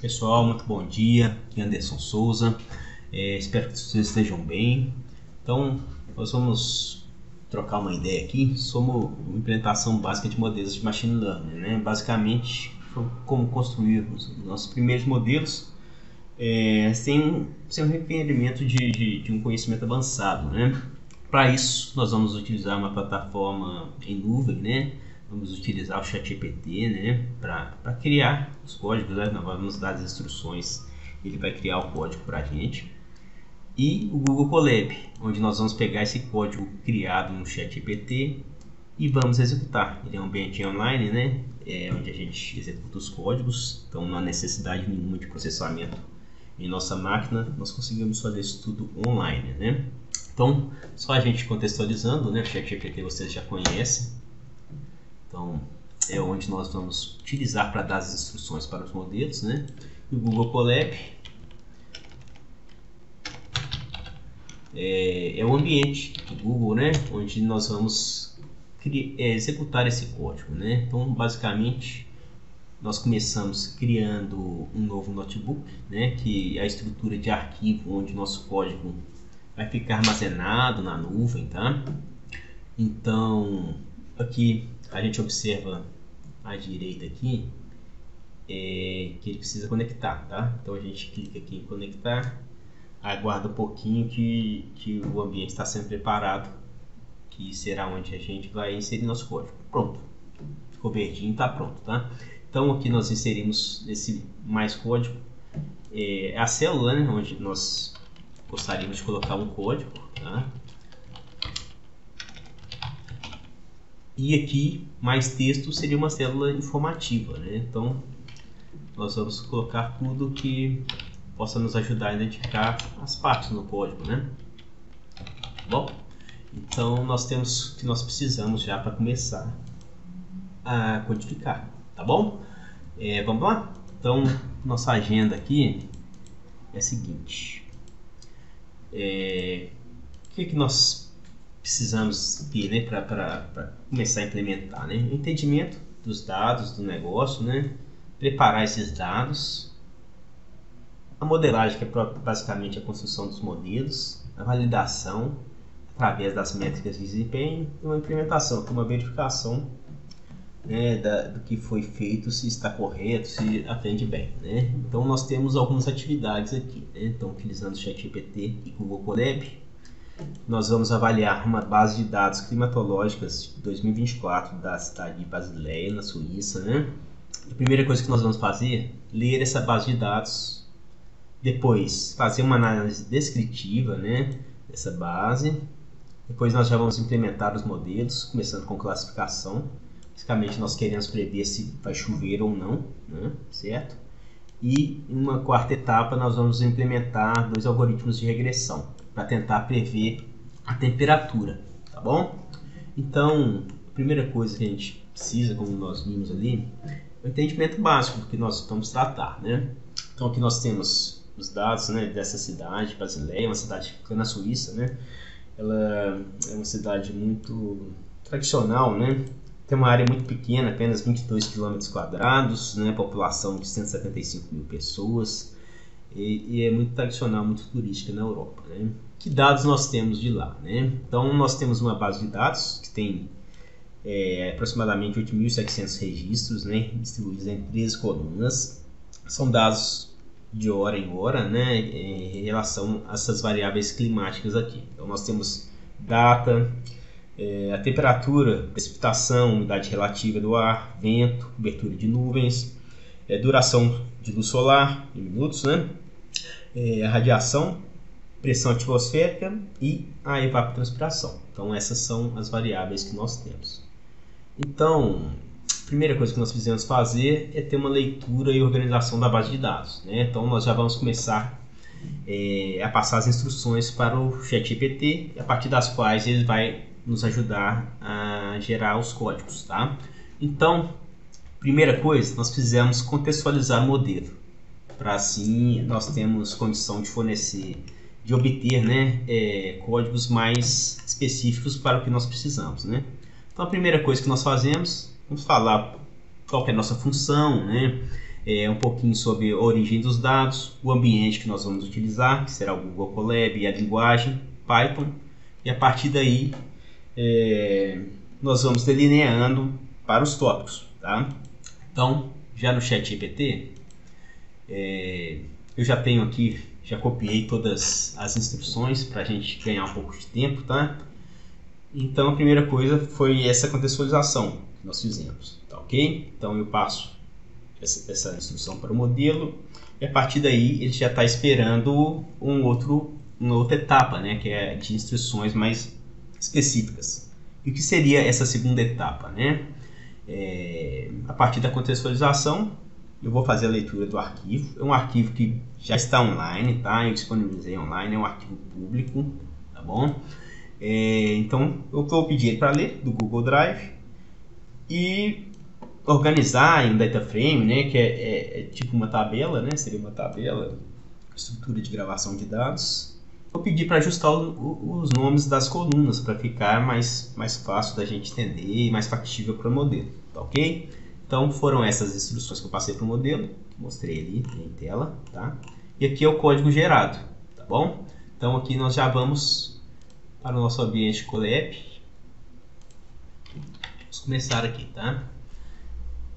Pessoal, muito bom dia. Aqui é Anderson Souza. Espero que vocês estejam bem. Então, nós vamos trocar uma ideia aqui sobre uma implementação básica de modelos de machine learning, né? Basicamente, como construir os nossos primeiros modelos sem um requerimento de um conhecimento avançado, né? Para isso, nós vamos utilizar uma plataforma em nuvem, né? Vamos utilizar o ChatGPT, né, para criar os códigos, né? Nós vamos dar as instruções, ele vai criar o código para a gente. E o Google Colab, onde nós vamos pegar esse código criado no ChatGPT e vamos executar. Ele é um ambiente online, né, onde a gente executa os códigos, então não há necessidade nenhuma de processamento em nossa máquina, nós conseguimos fazer isso tudo online, né. Então, só a gente contextualizando, né, o ChatGPT vocês já conhecem. Então, é onde nós vamos utilizar para dar as instruções para os modelos, né? E o Google Colab é o ambiente do Google, né? Onde nós vamos executar esse código, né? Então, basicamente, nós começamos criando um novo notebook, né? Que é a estrutura de arquivo onde nosso código vai ficar armazenado na nuvem, tá? Então, aqui a gente observa à direita aqui que ele precisa conectar, tá? Então a gente clica aqui em conectar, aguarda um pouquinho que o ambiente está sendo preparado, que será onde a gente vai inserir nosso código. Pronto, ficou verdinho, está pronto, tá? Então aqui nós inserimos esse mais código, a célula, né, onde nós gostaríamos de colocar um código, tá? E aqui, mais texto, seria uma célula informativa, né? Então, nós vamos colocar tudo que possa nos ajudar a identificar as partes no código, né? Bom, então nós temos o que nós precisamos já para começar a codificar, tá bom? Vamos lá? Então, nossa agenda aqui é a seguinte. O que nós precisamos ter, né, para começar a implementar, né? Entendimento dos dados do negócio, né? Preparar esses dados, a modelagem, que é basicamente a construção dos modelos, a validação através das métricas de desempenho e uma implementação, que é uma verificação, né, do que foi feito, se está correto, se atende bem, né? Então nós temos algumas atividades aqui, né? Então, utilizando o ChatGPT e Google Colab, nós vamos avaliar uma base de dados climatológicas de 2024 da cidade de Basileia, na Suíça, né? A primeira coisa que nós vamos fazer é ler essa base de dados, depois fazer uma análise descritiva, né, dessa base, depois nós já vamos implementar os modelos, começando com classificação. Basicamente nós queremos prever se vai chover ou não, né, certo? E em uma quarta etapa nós vamos implementar 2 algoritmos de regressão para tentar prever a temperatura, tá bom? Então, a primeira coisa que a gente precisa, como nós vimos ali, é o entendimento básico do que nós vamos tratar, né? Então aqui nós temos os dados, né, dessa cidade, Basileia, uma cidade que fica na Suíça, né? Ela é uma cidade muito tradicional, né? Tem uma área muito pequena, apenas 22 km², né? População de 175 mil pessoas. E é muito tradicional, muito turística na Europa, né? Que dados nós temos de lá, né? Então nós temos uma base de dados que tem aproximadamente 8.700 registros, né? Distribuídos em 13 colunas. São dados de hora em hora, né? Em relação a essas variáveis climáticas aqui. Então nós temos data, a temperatura, precipitação, umidade relativa do ar, vento, cobertura de nuvens, duração de luz solar em minutos, né? A radiação, pressão atmosférica e a evapotranspiração. Então essas são as variáveis que nós temos. Então, a primeira coisa que nós precisamos fazer é ter uma leitura e organização da base de dados, né? Então nós já vamos começar a passar as instruções para o ChatGPT, a partir das quais ele vai nos ajudar a gerar os códigos, tá? Então, primeira coisa, nós precisamos contextualizar o modelo, para assim nós temos condição de fornecer, de obter, né, códigos mais específicos para o que nós precisamos, né? Então a primeira coisa que nós fazemos, vamos falar qual que é a nossa função, né? um pouquinho sobre a origem dos dados, o ambiente que nós vamos utilizar, que será o Google Colab, e a linguagem Python, e a partir daí nós vamos delineando para os tópicos, tá? Então, já no ChatGPT, eu já tenho aqui, já copiei todas as instruções para a gente ganhar um pouco de tempo, tá? Então, a primeira coisa foi essa contextualização que nós fizemos, tá ok? Então, eu passo essa instrução para o modelo e a partir daí ele já está esperando uma outra etapa, né? Que é de instruções mais específicas. E o que seria essa segunda etapa, né? A partir da contextualização, eu vou fazer a leitura do arquivo. É um arquivo que já está online, tá? Eu disponibilizei online, é um arquivo público, tá bom? Então, eu vou pedir ele para ler do Google Drive e organizar em um data frame, né? Que é tipo uma tabela, né? Seria uma tabela, estrutura de gravação de dados. Vou pedir para ajustar os nomes das colunas para ficar mais fácil da gente entender e mais factível para o modelo, tá ok? Então foram essas instruções que eu passei para o modelo, mostrei ali em tela, tá? E aqui é o código gerado, tá bom? Então aqui nós já vamos para o nosso ambiente Colab. Vamos começar aqui, tá?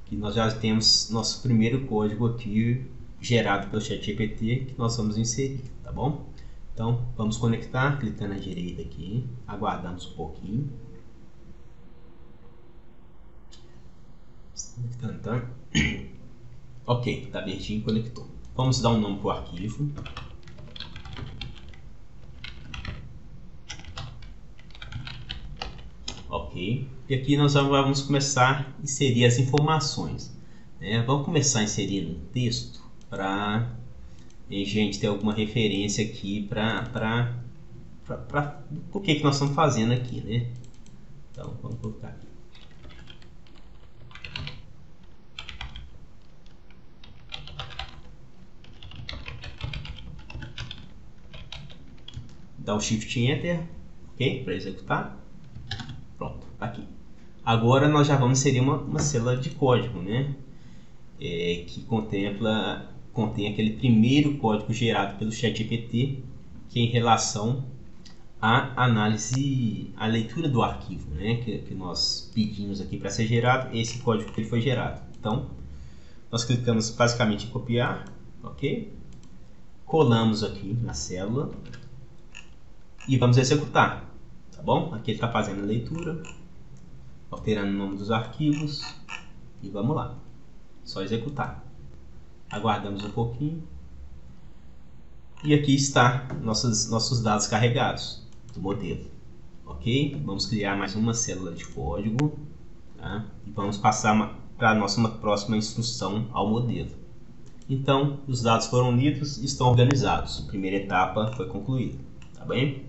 Aqui nós já temos nosso primeiro código aqui gerado pelo ChatGPT que nós vamos inserir, tá bom? Então, vamos conectar, clicando à direita aqui, aguardamos um pouquinho. Está conectando, tá? Ok, está verdinho, conectou. Vamos dar um nome para o arquivo. Ok, e aqui nós vamos começar a inserir as informações, né? Vamos começar a inserir um texto para a gente ter alguma referência aqui para o que nós estamos fazendo aqui, né? Então, vamos colocar aqui. Dá o Shift Enter, ok? Para executar. Pronto, tá aqui. Agora nós já vamos inserir uma célula de código, né? Que contém aquele primeiro código gerado pelo ChatGPT, que é em relação à análise, à leitura do arquivo, né? Que nós pedimos aqui para ser gerado, esse código que ele foi gerado. Então, nós clicamos basicamente em copiar, ok? Colamos aqui na célula e vamos executar, tá bom? Aqui ele está fazendo a leitura, alterando o nome dos arquivos e vamos lá, só executar. Aguardamos um pouquinho e aqui está nossos dados carregados do modelo, ok? Vamos criar mais uma célula de código, tá? E vamos passar para a nossa próxima instrução ao modelo. Então, os dados foram lidos e estão organizados. A primeira etapa foi concluída, tá bem?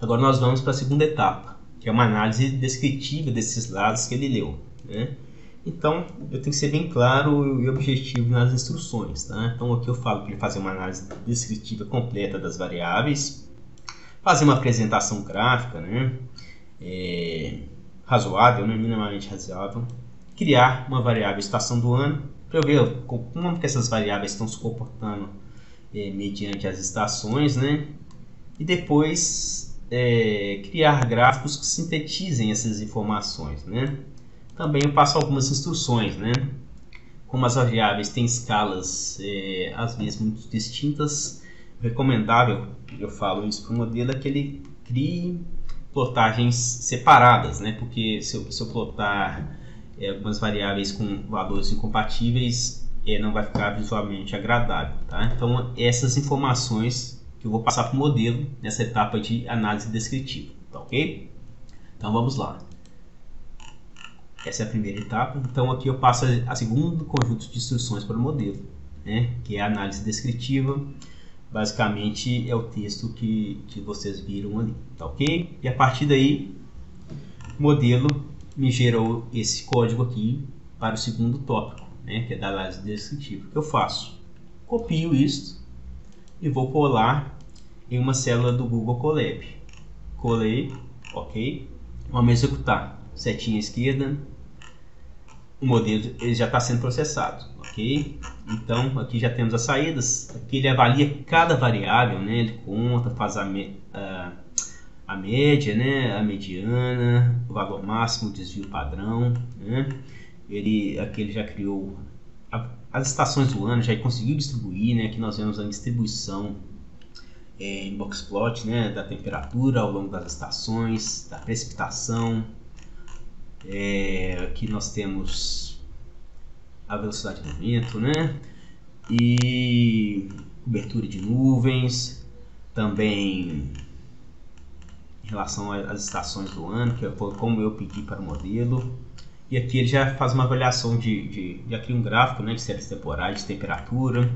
Agora nós vamos para a segunda etapa, que é uma análise descritiva desses dados que ele leu, né? Então, eu tenho que ser bem claro e objetivo nas instruções, tá? Então, aqui eu falo para ele fazer uma análise descritiva completa das variáveis, fazer uma apresentação gráfica, né? Razoável, né? Minimamente razoável, criar uma variável estação do ano, para eu ver como que essas variáveis estão se comportando mediante as estações, né? E depois criar gráficos que sintetizem essas informações, né? Também eu passo algumas instruções, né? Como as variáveis têm escalas às vezes muito distintas, recomendável, eu falo isso para o modelo, é que ele crie plotagens separadas, né? Porque se eu plotar algumas variáveis com valores incompatíveis, não vai ficar visualmente agradável, tá? Então essas informações que eu vou passar para o modelo nessa etapa de análise descritiva, tá ok? Então vamos lá. Essa é a primeira etapa. Então aqui eu passo a segundo conjunto de instruções para o modelo, né? Que é a análise descritiva. Basicamente é o texto que vocês viram ali, tá ok? E a partir daí o modelo me gerou esse código aqui para o segundo tópico, né? Que é da análise descritiva. O que eu faço? Copio isso e vou colar em uma célula do Google Colab. Colei, ok? Vamos executar. Setinha esquerda. O modelo ele já está sendo processado, ok? ok? Então aqui já temos as saídas. Aqui ele avalia cada variável, né? Ele conta, faz a média, né? A mediana, o valor máximo, o desvio padrão, né? Aqui ele já criou as estações do ano, já conseguiu distribuir, né? Aqui nós vemos a distribuição em boxplot, né? Da temperatura ao longo das estações, da precipitação. Aqui nós temos a velocidade do vento, né? E cobertura de nuvens, também em relação às estações do ano, que foi como eu pedi para o modelo. E aqui ele já faz uma avaliação já cria um gráfico, né, de séries temporais, de temperatura,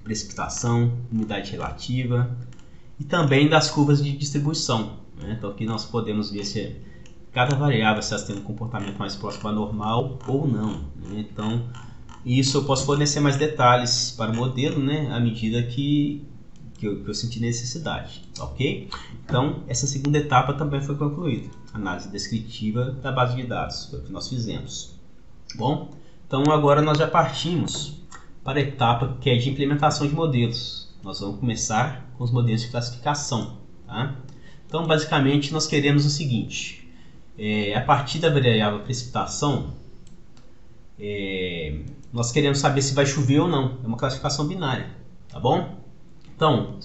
precipitação, umidade relativa e também das curvas de distribuição, né? Então aqui nós podemos ver se cada variável se elas têm um comportamento mais próximo ao normal ou não, né? Então isso eu posso fornecer mais detalhes para o modelo, né, à medida que eu senti necessidade, ok? Então essa segunda etapa também foi concluída, análise descritiva da base de dados, foi o que nós fizemos. Bom, então agora nós já partimos para a etapa que é de implementação de modelos. Nós vamos começar com os modelos de classificação, tá? Então basicamente nós queremos o seguinte, a partir da variável precipitação, nós queremos saber se vai chover ou não, é uma classificação binária, tá bom? Então,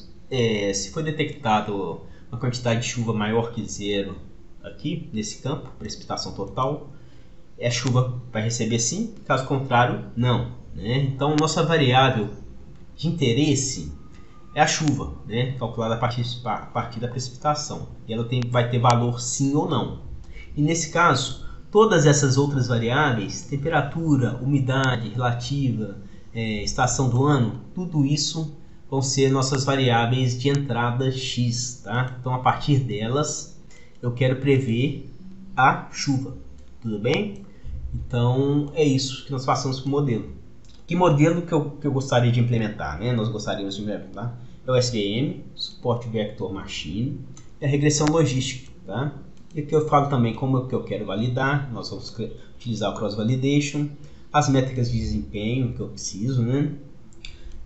se for detectado uma quantidade de chuva maior que zero aqui, nesse campo, precipitação total, a chuva vai receber sim, caso contrário, não, né? Então, nossa variável de interesse é a chuva, né? Calculada a partir da precipitação. E ela vai ter valor sim ou não. E nesse caso, todas essas outras variáveis, temperatura, umidade relativa, estação do ano, tudo isso vão ser nossas variáveis de entrada X, tá? Então, a partir delas, eu quero prever a chuva, tudo bem? Então, é isso que nós passamos para o modelo. Que modelo que eu gostaria de implementar, né? Nós gostaríamos de implementar é o SVM, Support Vector Machine, e a regressão logística, tá? E aqui eu falo também como que eu quero validar, nós vamos utilizar o Cross Validation, as métricas de desempenho que eu preciso, né?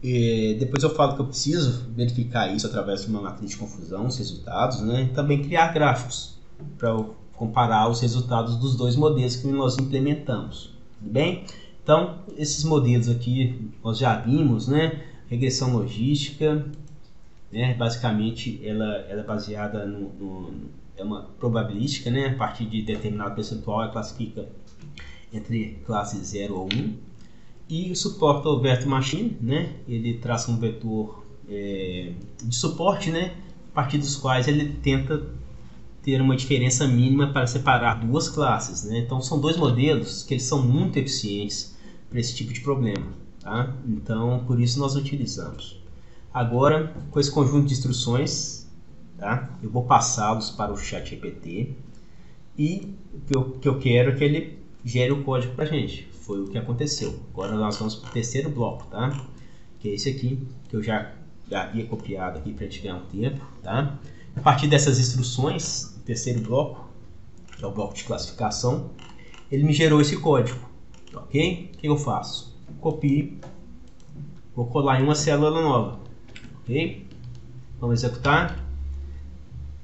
E depois eu falo que eu preciso verificar isso através de uma matriz de confusão, os resultados, né? E também criar gráficos para comparar os resultados dos dois modelos que nós implementamos, tudo bem? Então, esses modelos aqui nós já vimos, né? Regressão logística, né? Basicamente ela é baseada é uma probabilística, né? A partir de determinado percentual ela classifica entre classe 0 ou 1. E o suporte ao Vector Machine, né? Ele traz um vetor de suporte, né? A partir dos quais ele tenta ter uma diferença mínima para separar duas classes, né? Então são dois modelos que eles são muito eficientes para esse tipo de problema, tá? Então por isso nós utilizamos. Agora, com esse conjunto de instruções, tá? Eu vou passá-los para o ChatGPT e o que eu quero é que ele gere o código para a gente. Foi o que aconteceu. Agora nós vamos para o terceiro bloco, tá? Que é esse aqui, que eu já havia copiado aqui para a gente ganhar um tempo, tá? A partir dessas instruções, o terceiro bloco, que é o bloco de classificação, ele me gerou esse código, ok? O que eu faço? Copio, vou colar em uma célula nova, ok? Vamos executar.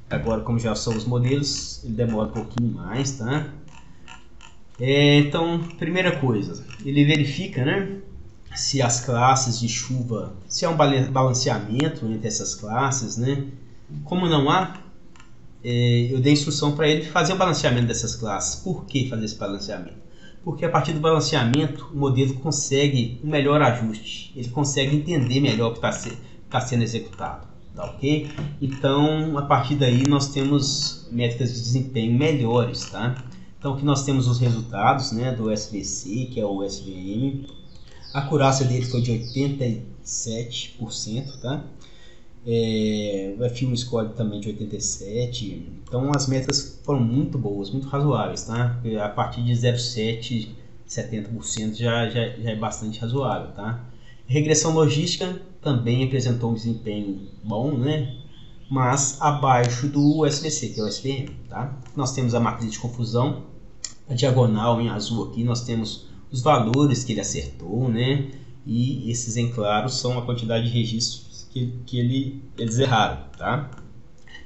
Agora, como já são os modelos, ele demora um pouquinho mais, tá? Então, primeira coisa, ele verifica, né, se as classes de chuva, se há um balanceamento entre essas classes, né? Como não há, eu dei instrução para ele fazer o balanceamento dessas classes. Por que fazer esse balanceamento? Porque a partir do balanceamento o modelo consegue um melhor ajuste, ele consegue entender melhor o que está sendo executado, tá ok? Então, a partir daí nós temos métricas de desempenho melhores, tá? Então aqui nós temos os resultados, né, do SVC, que é o SVM. A acurácia dele foi de 87%, tá? O F1 score também de 87%. Então as métricas foram muito boas, muito razoáveis, tá? A partir de 0,7%, 70% já é bastante razoável, tá? Regressão logística também apresentou um desempenho bom, né? Mas abaixo do SVC, que é o SVM, tá? Nós temos a matriz de confusão, a diagonal em azul aqui, nós temos os valores que ele acertou, né? e esses em claro são a quantidade de registros que eles erraram, tá?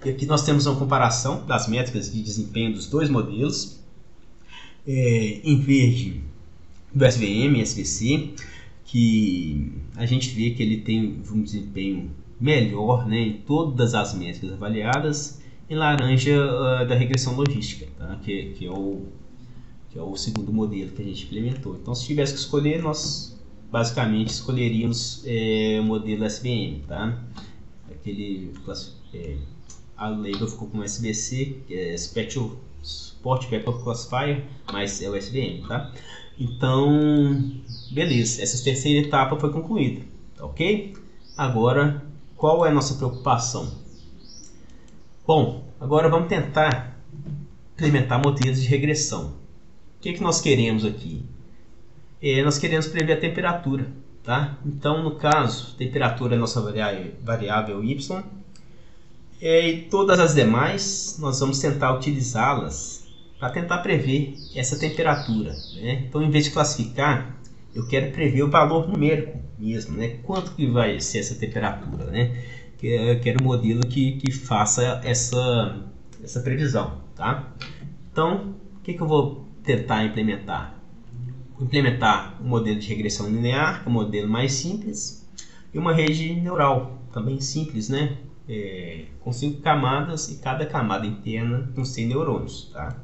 E aqui nós temos uma comparação das métricas de desempenho dos dois modelos. Em verde do SVM e SVC, que a gente vê que ele tem um desempenho melhor, né, em todas as métricas avaliadas. Em laranja, da regressão logística, tá? que é o segundo modelo que a gente implementou. Então, se tivesse que escolher, nós basicamente escolheríamos o modelo SVM, tá? A label ficou com SVC, que é Special Support Backup Classifier, mas é o SVM, tá? Então, beleza, essa terceira etapa foi concluída, tá ok? Agora, qual é a nossa preocupação? Bom, agora vamos tentar implementar modelos de regressão. O que nós queremos aqui? Nós queremos prever a temperatura, tá? Então, no caso, a temperatura é a nossa variável y, e todas as demais nós vamos tentar utilizá-las para tentar prever essa temperatura, né? Então, em vez de classificar, eu quero prever o valor numérico mesmo, né? Quanto que vai ser essa temperatura, né? Eu quero um modelo que faça essa previsão, tá? Então, o que eu vou tentar implementar? Vou implementar um modelo de regressão linear, que é um modelo mais simples, e uma rede neural, também simples, né? Com 5 camadas e cada camada interna com 100 neurônios, tá?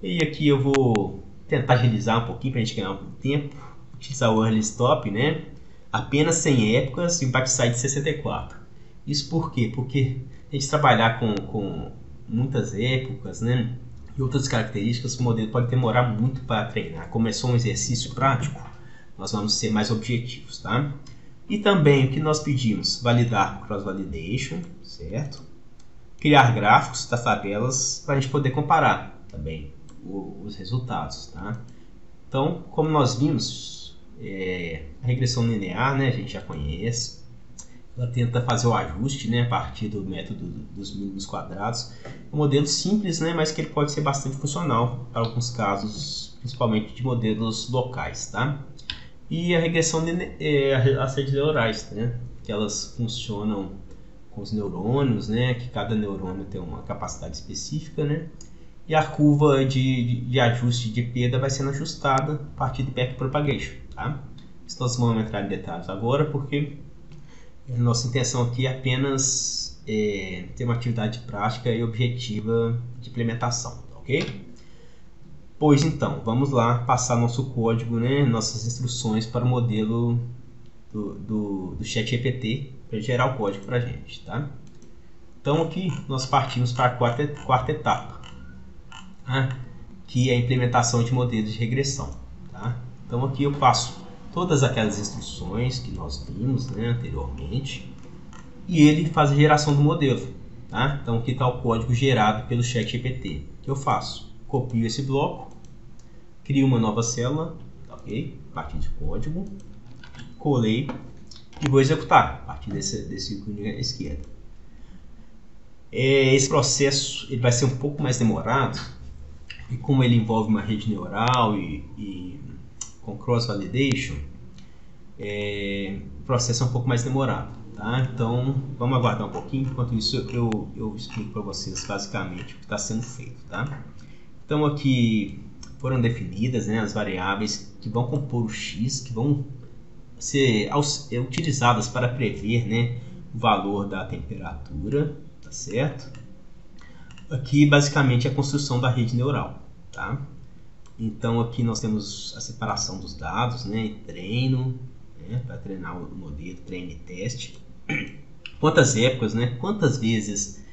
E aqui eu vou tentar agilizar um pouquinho para a gente ganhar um tempo, utilizar o Early Stop, né? Apenas 100 épocas e um backside de 64. Isso por quê? Porque a gente trabalhar com muitas épocas, né, e outras características, o modelo pode demorar muito para treinar. Como é só um exercício prático, nós vamos ser mais objetivos, tá? E também o que nós pedimos? Validar com cross-validation, certo? Criar gráficos das tabelas para a gente poder comparar também os resultados, tá? Então, como nós vimos, a regressão linear, né, a gente já conhece. Ela tenta fazer o ajuste, né, a partir do método dos mínimos quadrados. É um modelo simples, né, mas que ele pode ser bastante funcional para alguns casos, principalmente de modelos locais, tá? E a regressão as redes neurais, né, que elas funcionam com os neurônios, né, que cada neurônio tem uma capacidade específica, né? E a curva de ajuste de perda vai sendo ajustada a partir de backpropagation, tá? Isso nós vamos entrar em detalhes agora, porque nossa intenção aqui é apenas ter uma atividade prática e objetiva de implementação, ok? Pois então, vamos lá passar nosso código, né, nossas instruções para o modelo do ChatGPT para gerar o código para a gente, tá? Então aqui nós partimos para a quarta etapa, tá? Que é a implementação de modelos de regressão, tá? Então aqui eu passo todas aquelas instruções que nós vimos, né, anteriormente, e ele faz a geração do modelo, tá? Então aqui está o código gerado pelo ChatGPT. O que eu faço? Copio esse bloco, crio uma nova célula, ok? A partir de código, colei e vou executar a partir desse ícone à esquerda. Esse processo ele vai ser um pouco mais demorado, e como ele envolve uma rede neural e com cross-validation, o processo é um pouco mais demorado, tá? Então, vamos aguardar um pouquinho. Enquanto isso, eu explico para vocês basicamente o que está sendo feito, tá? Então, aqui foram definidas, né, as variáveis que vão compor o X, que vão ser utilizadas para prever, né, o valor da temperatura, tá certo? Aqui, basicamente, é a construção da rede neural, tá? Então aqui nós temos a separação dos dados, né, treino, né, para treinar o modelo, treino e teste. Quantas épocas, né, quantas vezes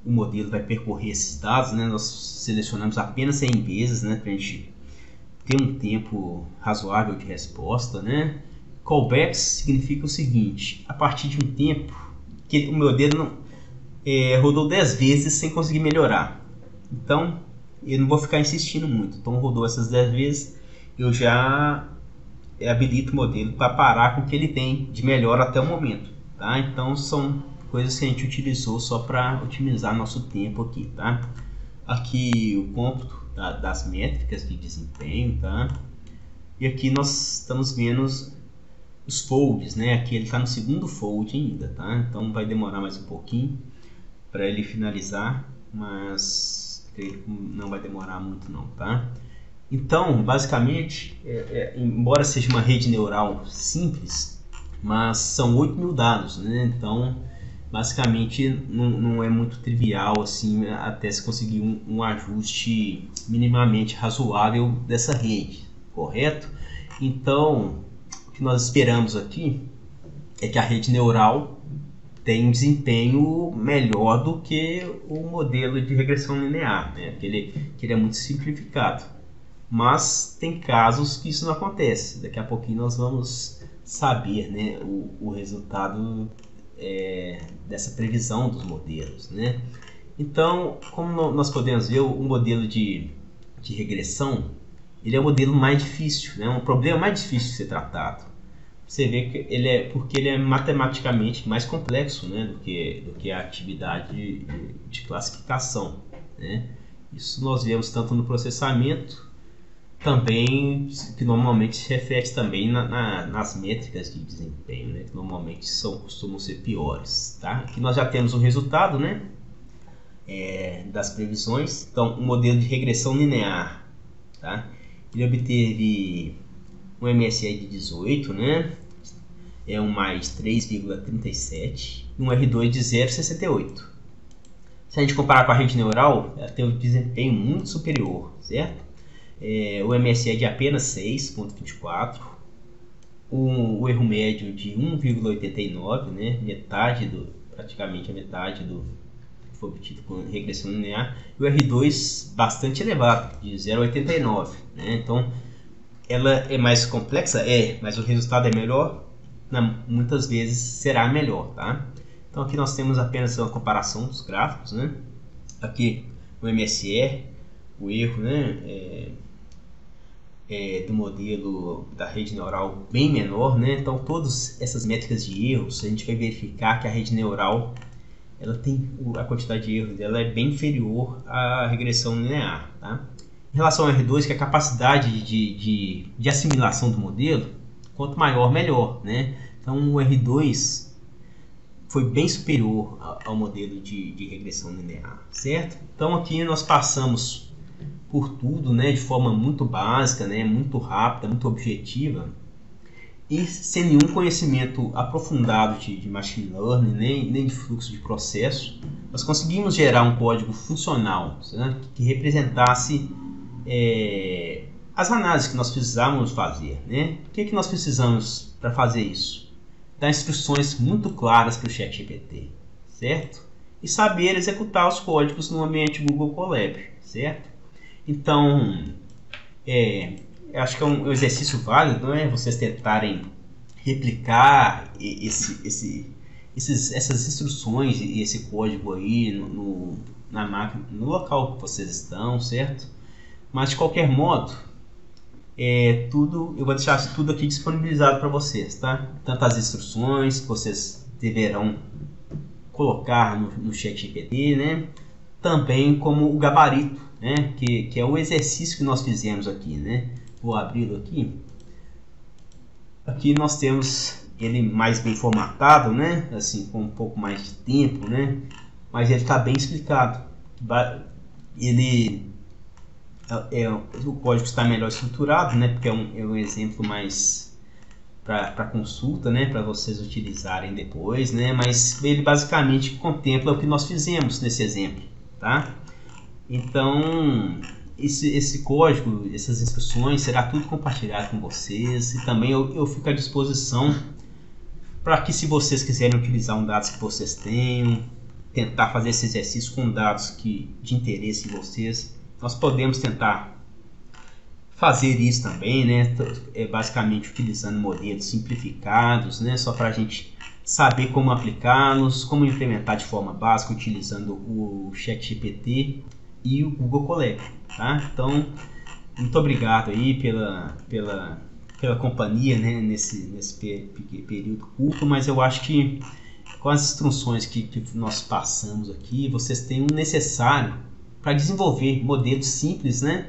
o modelo vai percorrer esses dados, né? Nós selecionamos apenas 100 vezes, né, para a gente ter um tempo razoável de resposta, né? Callbacks significa o seguinte: a partir de um tempo que o modelo rodou 10 vezes sem conseguir melhorar, então eu não vou ficar insistindo muito. Então rodou essas 10 vezes, eu já habilito o modelo para parar com o que ele tem de melhor até o momento, tá? Então são coisas que a gente utilizou só para otimizar nosso tempo aqui, tá? Aqui o cômputo das métricas de desempenho, tá? E aqui nós estamos vendo os folds, né? Aqui ele está no segundo fold ainda, tá? Então vai demorar mais um pouquinho para ele finalizar, mas creio que não vai demorar muito não, tá? Então, basicamente, embora seja uma rede neural simples, mas são 8.000 dados, né? Então, basicamente, não é muito trivial assim, até se conseguir um ajuste minimamente razoável dessa rede, correto? Então, o que nós esperamos aqui é que a rede neural tenha um desempenho melhor do que o modelo de regressão linear, né? que ele é muito simplificado. Mas tem casos que isso não acontece. Daqui a pouquinho nós vamos saber, né, o resultado dessa previsão dos modelos, né? Então, como nós podemos ver, o modelo de regressão, ele é o modelo mais difícil, né? Um problema mais difícil de ser tratado. Você vê que porque ele é matematicamente mais complexo, né, do que a atividade de classificação, né? Isso nós vemos tanto no processamento, também que normalmente se reflete também nas métricas de desempenho, né, que normalmente costumam ser piores, tá? Aqui nós já temos o resultado, né, das previsões. Então, um modelo de regressão linear, tá? Ele obteve um MSE de 18, né? É um mais 3,37 e um R2 de 0,68. Se a gente comparar com a rede neural, ela tem um desempenho muito superior, certo? O MSE é de apenas 6,24, o erro médio de 1,89, né? Praticamente a metade do que foi obtido com regressão linear, e o R2 bastante elevado, de 0,89, né? Então, ela é mais complexa? Mas o resultado é melhor? Muitas vezes será melhor, tá? Então aqui nós temos apenas uma comparação dos gráficos, né? Aqui o MSE, o erro, né, do modelo da rede neural bem menor, né? Então todas essas métricas de erros, a gente vai verificar que a rede neural, ela tem a quantidade de erros dela é bem inferior à regressão linear, tá? Em relação ao R2, que é a capacidade de assimilação do modelo, quanto maior, melhor, né? Então, o R2 foi bem superior ao modelo de regressão linear, certo? Então, aqui nós passamos por tudo, né, de forma muito básica, né, muito rápida, muito objetiva, e sem nenhum conhecimento aprofundado de machine learning, nem de fluxo de processo. Nós conseguimos gerar um código funcional, né, que representasse as análises que nós precisávamos fazer, né? O que nós precisamos para fazer isso? Dar instruções muito claras para o ChatGPT, certo? E saber executar os códigos no ambiente Google Colab, certo? Então, acho que é um exercício válido, não é? Vocês tentarem replicar essas instruções e esse código aí na máquina, no local que vocês estão, certo? Mas de qualquer modo, eu vou deixar tudo aqui disponibilizado para vocês, tá? Tanto as instruções que vocês deverão colocar no ChatGPT, né? Também como o gabarito, né? Que é o exercício que nós fizemos aqui, né? Vou abri-lo aqui. Aqui nós temos ele mais bem formatado, né? Assim, com um pouco mais de tempo, né? Mas ele está bem explicado. O código está melhor estruturado, né? Porque é um exemplo mais para consulta, né? Para vocês utilizarem depois, né? Mas ele basicamente contempla o que nós fizemos nesse exemplo, tá? Então, esse código, essas instruções, será tudo compartilhado com vocês, e também eu fico à disposição para que, se vocês quiserem utilizar dados que vocês tenham, tentar fazer esse exercício com dados de interesse de vocês, nós podemos tentar fazer isso também, né? Basicamente utilizando modelos simplificados, né? Só para a gente saber como aplicá-los, como implementar de forma básica utilizando o ChatGPT e o Google Colab, tá? Então, muito obrigado aí pela companhia, né? nesse período curto, mas eu acho que com as instruções que nós passamos aqui, vocês têm o necessário para desenvolver modelos simples, né?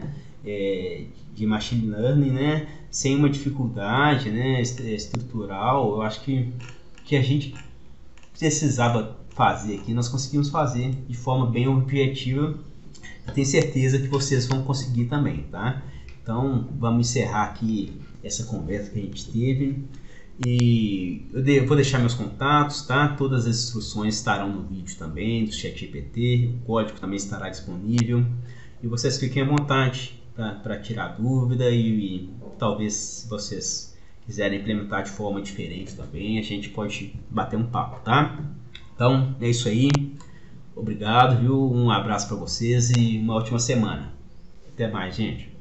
De machine learning, né? sem uma dificuldade, né, estrutural. Eu acho que a gente precisava fazer aqui, nós conseguimos fazer de forma bem objetiva. Eu tenho certeza que vocês vão conseguir também, tá? Então, vamos encerrar aqui essa conversa que a gente teve. E eu vou deixar meus contatos, tá? Todas as instruções estarão no vídeo também, do ChatGPT. O código também estará disponível. E vocês fiquem à vontade para tirar dúvida e talvez, se vocês quiserem implementar de forma diferente também, a gente pode bater um papo, tá? Então, é isso aí. Obrigado, viu? Um abraço para vocês e uma ótima semana. Até mais, gente.